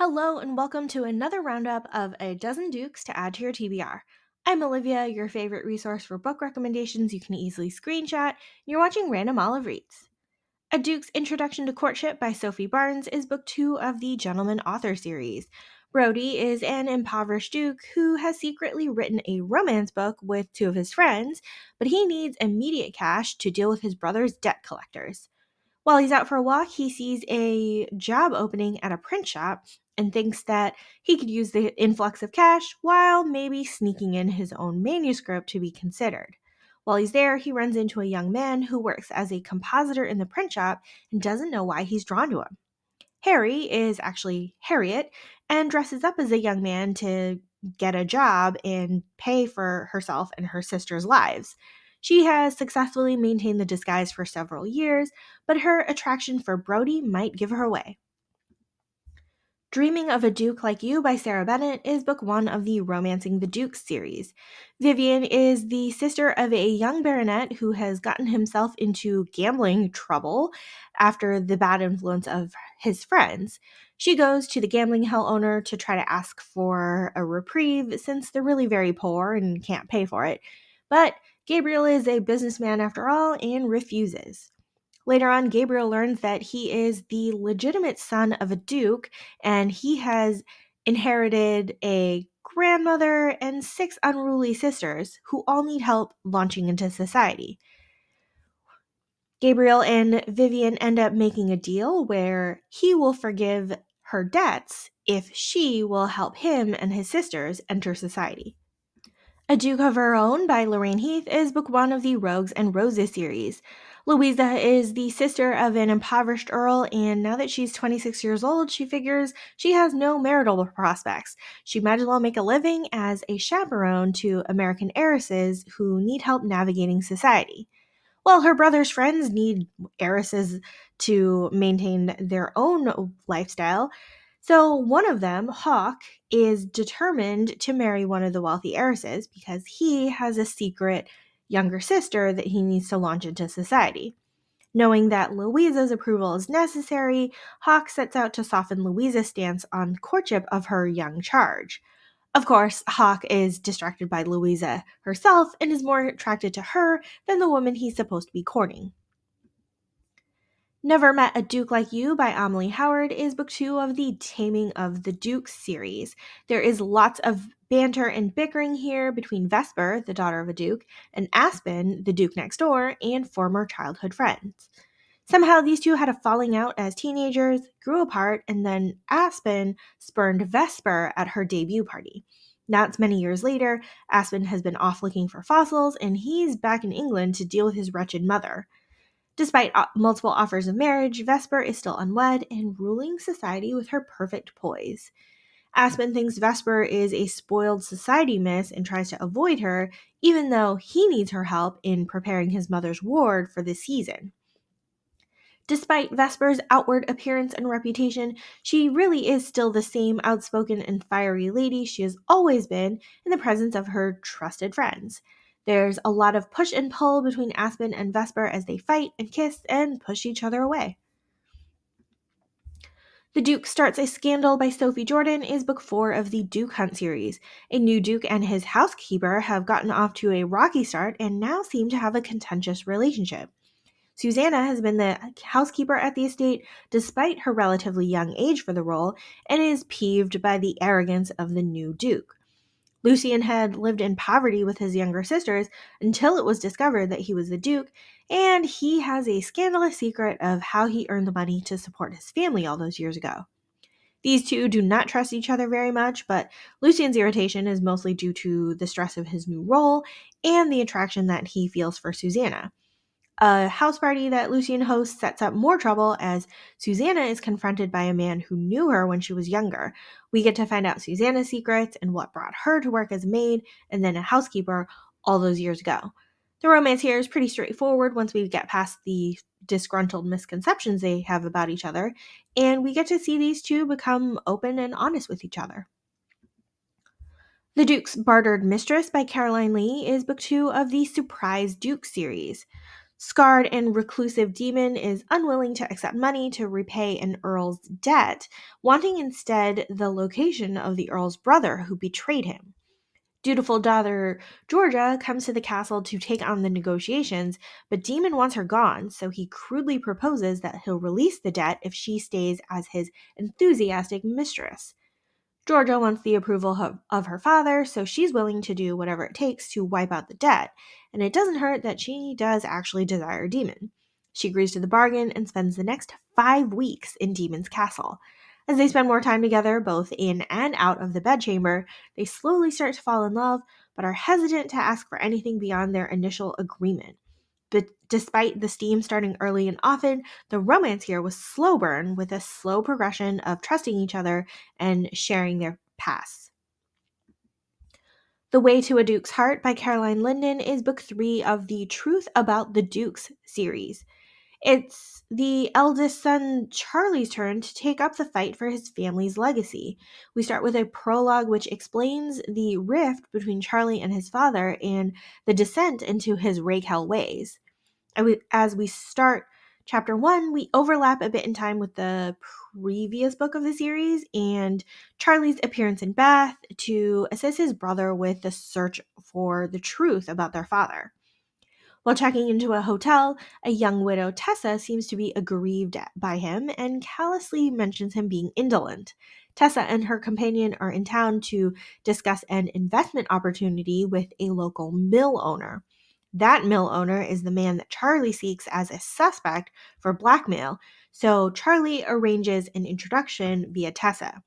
Hello, and welcome to another roundup of A Dozen Dukes to Add to Your TBR. I'm Olivia, your favorite resource for book recommendations you can easily screenshot. And you're watching Random Olive Reads. A Duke's Introduction to Courtship by Sophie Barnes is book 2 of the Gentleman Author series. Brody is an impoverished duke who has secretly written a romance book with two of his friends, but he needs immediate cash to deal with his brother's debt collectors. While he's out for a walk, he sees a job opening at a print shop and thinks that he could use the influx of cash while maybe sneaking in his own manuscript to be considered. While he's there, he runs into a young man who works as a compositor in the print shop and doesn't know why he's drawn to him. Harry is actually Harriet and dresses up as a young man to get a job and pay for herself and her sister's lives. She has successfully maintained the disguise for several years, but her attraction for Brody might give her away. Dreaming of a Duke Like You by Sarah Bennett is book 1 of the Romancing the Dukes series. Vivian is the sister of a young baronet who has gotten himself into gambling trouble after the bad influence of his friends. She goes to the gambling hell owner to try to ask for a reprieve since they're really very poor and can't pay for it. But Gabriel is a businessman after all and refuses. Later on, Gabriel learns that he is the legitimate son of a duke, and he has inherited a grandmother and 6 unruly sisters who all need help launching into society. Gabriel and Vivian end up making a deal where he will forgive her debts if she will help him and his sisters enter society. A Duke of Her Own by Lorraine Heath is book 1 of the Rogues and Roses series. Louisa is the sister of an impoverished earl, and now that she's 26 years old, she figures she has no marital prospects. She might as well make a living as a chaperone to American heiresses who need help navigating society. Well, her brother's friends need heiresses to maintain their own lifestyle. So one of them, Hawk, is determined to marry one of the wealthy heiresses because he has a secret younger sister that he needs to launch into society. Knowing that Louisa's approval is necessary, Hawk sets out to soften Louisa's stance on courtship of her young charge. Of course, Hawk is distracted by Louisa herself and is more attracted to her than the woman he's supposed to be courting. Never Met a Duke Like You by Amelie Howard is book 2 of the Taming of the Duke series. There is lots of banter and bickering here between Vesper, the daughter of a duke, and Aspen, the duke next door, and former childhood friends. Somehow these two had a falling out as teenagers, grew apart, and then Aspen spurned Vesper at her debut party. Now it's many years later, Aspen has been off looking for fossils, and he's back in England to deal with his wretched mother. Despite multiple offers of marriage, Vesper is still unwed and ruling society with her perfect poise. Aspen thinks Vesper is a spoiled society miss and tries to avoid her, even though he needs her help in preparing his mother's ward for the season. Despite Vesper's outward appearance and reputation, she really is still the same outspoken and fiery lady she has always been in the presence of her trusted friends. There's a lot of push and pull between Aspen and Vesper as they fight and kiss and push each other away. The Duke Starts a Scandal by Sophie Jordan is book 4 of the Duke Hunt series. A new Duke and his housekeeper have gotten off to a rocky start and now seem to have a contentious relationship. Susanna has been the housekeeper at the estate despite her relatively young age for the role and is peeved by the arrogance of the new Duke. Lucian had lived in poverty with his younger sisters until it was discovered that he was the Duke, and he has a scandalous secret of how he earned the money to support his family all those years ago. These two do not trust each other very much, but Lucian's irritation is mostly due to the stress of his new role and the attraction that he feels for Susanna. A house party that Lucian hosts sets up more trouble as Susanna is confronted by a man who knew her when she was younger. We get to find out Susanna's secrets and what brought her to work as a maid and then a housekeeper all those years ago. The romance here is pretty straightforward once we get past the disgruntled misconceptions they have about each other, and we get to see these two become open and honest with each other. The Duke's Bartered Mistress by Caroline Lee is book 2 of the Surprise Duke series. Scarred and reclusive Demon is unwilling to accept money to repay an Earl's debt, wanting instead the location of the Earl's brother who betrayed him. Dutiful daughter Georgia comes to the castle to take on the negotiations, but Demon wants her gone, so he crudely proposes that he'll release the debt if she stays as his enthusiastic mistress. Georgia wants the approval of her father, so she's willing to do whatever it takes to wipe out the debt, and it doesn't hurt that she does actually desire Demon. She agrees to the bargain and spends the next 5 weeks in Demon's castle. As they spend more time together, both in and out of the bedchamber, they slowly start to fall in love, but are hesitant to ask for anything beyond their initial agreement. But despite the steam starting early and often, the romance here was slow burn with a slow progression of trusting each other and sharing their pasts. The Way to a Duke's Heart by Caroline Linden is book 3 of the Truth About the Dukes series. It's the eldest son Charlie's turn to take up the fight for his family's legacy. We start with a prologue which explains the rift between Charlie and his father and the descent into his Raquel ways. As we start chapter 1, we overlap a bit in time with the previous book of the series and Charlie's appearance in Bath to assist his brother with the search for the truth about their father. While checking into a hotel, a young widow, Tessa, seems to be aggrieved by him and callously mentions him being indolent. Tessa and her companion are in town to discuss an investment opportunity with a local mill owner. That mill owner is the man that Charlie seeks as a suspect for blackmail, so Charlie arranges an introduction via Tessa.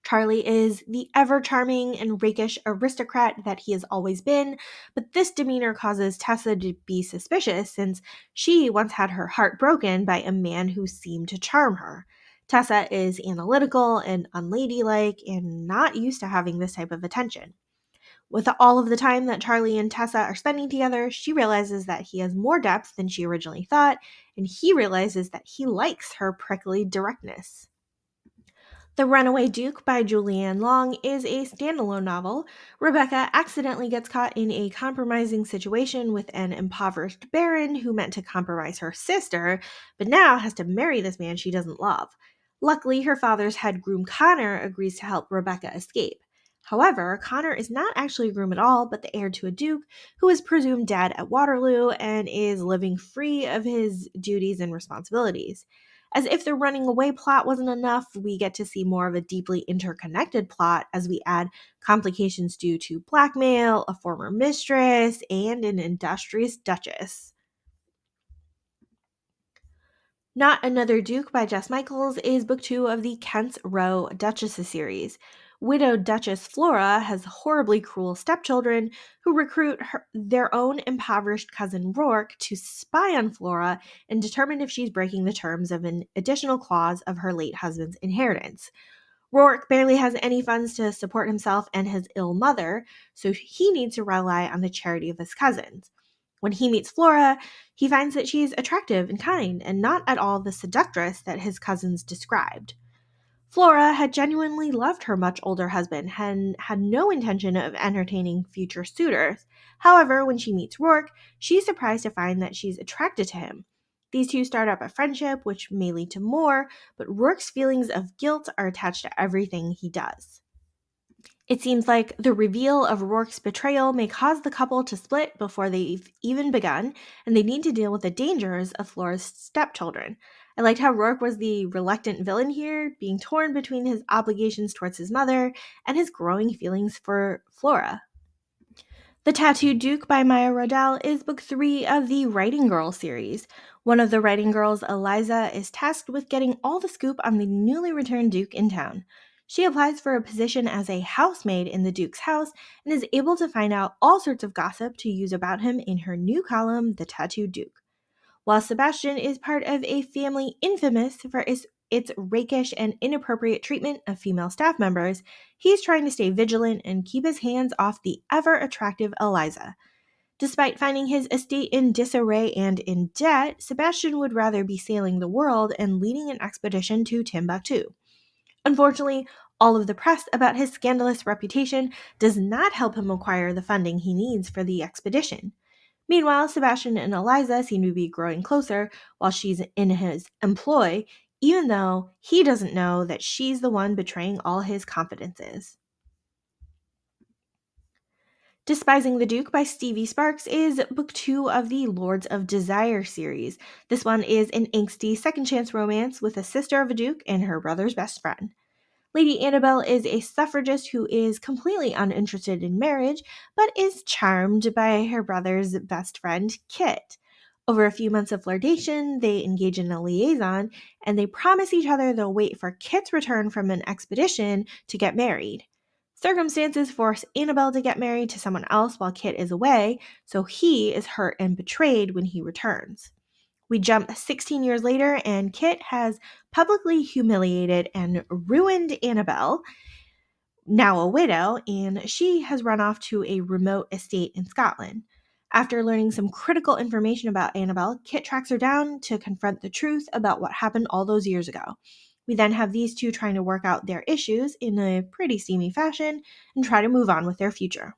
Charlie is the ever charming and rakish aristocrat that he has always been, but this demeanor causes Tessa to be suspicious since she once had her heart broken by a man who seemed to charm her. Tessa is analytical and unladylike and not used to having this type of attention. With all of the time that Charlie and Tessa are spending together, she realizes that he has more depth than she originally thought, and he realizes that he likes her prickly directness. The Runaway Duke by Julianne Long is a standalone novel. Rebecca accidentally gets caught in a compromising situation with an impoverished baron who meant to compromise her sister, but now has to marry this man she doesn't love. Luckily, her father's head groom Connor agrees to help Rebecca escape. However, Connor is not actually a groom at all, but the heir to a duke who is presumed dead at Waterloo and is living free of his duties and responsibilities. As if the running away plot wasn't enough, we get to see more of a deeply interconnected plot as we add complications due to blackmail, a former mistress, and an industrious duchess. Not Another Duke by Jess Michaels is book 2 of the Kent's Row Duchesses series. Widowed Duchess Flora has horribly cruel stepchildren who recruit their own impoverished cousin Rourke to spy on Flora and determine if she's breaking the terms of an additional clause of her late husband's inheritance. Rourke barely has any funds to support himself and his ill mother, so he needs to rely on the charity of his cousins. When he meets Flora, he finds that she's attractive and kind, and not at all the seductress that his cousins described. Flora had genuinely loved her much older husband and had no intention of entertaining future suitors. However, when she meets Rourke, she's surprised to find that she's attracted to him. These two start up a friendship, which may lead to more, but Rourke's feelings of guilt are attached to everything he does. It seems like the reveal of Rourke's betrayal may cause the couple to split before they've even begun, and they need to deal with the dangers of Flora's stepchildren. I liked how Rourke was the reluctant villain here, being torn between his obligations towards his mother and his growing feelings for Flora. The Tattooed Duke by Maya Rodell is book 3 of the Writing Girl series. One of the writing girls, Eliza, is tasked with getting all the scoop on the newly returned Duke in town. She applies for a position as a housemaid in the Duke's house and is able to find out all sorts of gossip to use about him in her new column, The Tattooed Duke. While Sebastian is part of a family infamous for its rakish and inappropriate treatment of female staff members, he's trying to stay vigilant and keep his hands off the ever-attractive Eliza. Despite finding his estate in disarray and in debt, Sebastian would rather be sailing the world and leading an expedition to Timbuktu. Unfortunately, all of the press about his scandalous reputation does not help him acquire the funding he needs for the expedition. Meanwhile, Sebastian and Eliza seem to be growing closer while she's in his employ, even though he doesn't know that she's the one betraying all his confidences. Despising the Duke by Stevie Sparks is book 2 of the Lords of Desire series. This one is an angsty second chance romance with a sister of a Duke and her brother's best friend. Lady Annabelle is a suffragist who is completely uninterested in marriage, but is charmed by her brother's best friend, Kit. Over a few months of flirtation, they engage in a liaison, and they promise each other they'll wait for Kit's return from an expedition to get married. Circumstances force Annabelle to get married to someone else while Kit is away, so he is hurt and betrayed when he returns. We jump 16 years later, and Kit has publicly humiliated and ruined Annabelle, now a widow, and she has run off to a remote estate in Scotland. After learning some critical information about Annabelle, Kit tracks her down to confront the truth about what happened all those years ago. We then have these two trying to work out their issues in a pretty steamy fashion and try to move on with their future.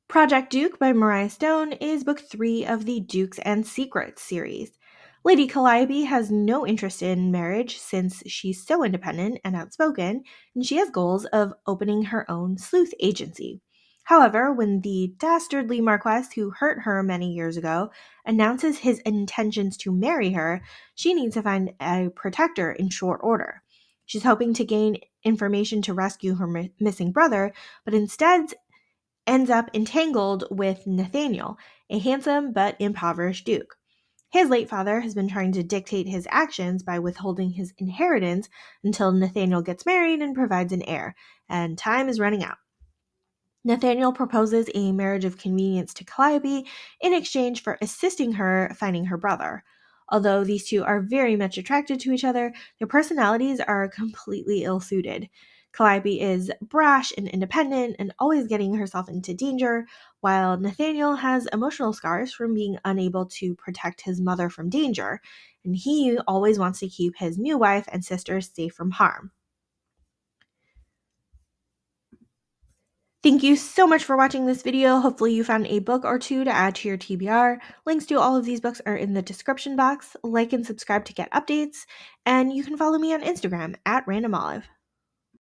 Project Duke by Mariah Stone is book 3 of the Dukes and Secrets series. Lady Calliope has no interest in marriage since she's so independent and outspoken, and she has goals of opening her own sleuth agency. However, when the dastardly Marquess who hurt her many years ago announces his intentions to marry her, she needs to find a protector in short order. She's hoping to gain information to rescue her missing brother, but instead ends up entangled with Nathaniel, a handsome but impoverished duke. His late father has been trying to dictate his actions by withholding his inheritance until Nathaniel gets married and provides an heir, and time is running out. Nathaniel proposes a marriage of convenience to Calliope in exchange for assisting her finding her brother. Although these two are very much attracted to each other, their personalities are completely ill suited. Calliope is brash and independent and always getting herself into danger, while Nathaniel has emotional scars from being unable to protect his mother from danger, and he always wants to keep his new wife and sisters safe from harm. Thank you so much for watching this video. Hopefully you found a book or two to add to your TBR. Links to all of these books are in the description box. Like and subscribe to get updates, and you can follow me on Instagram at randomolive.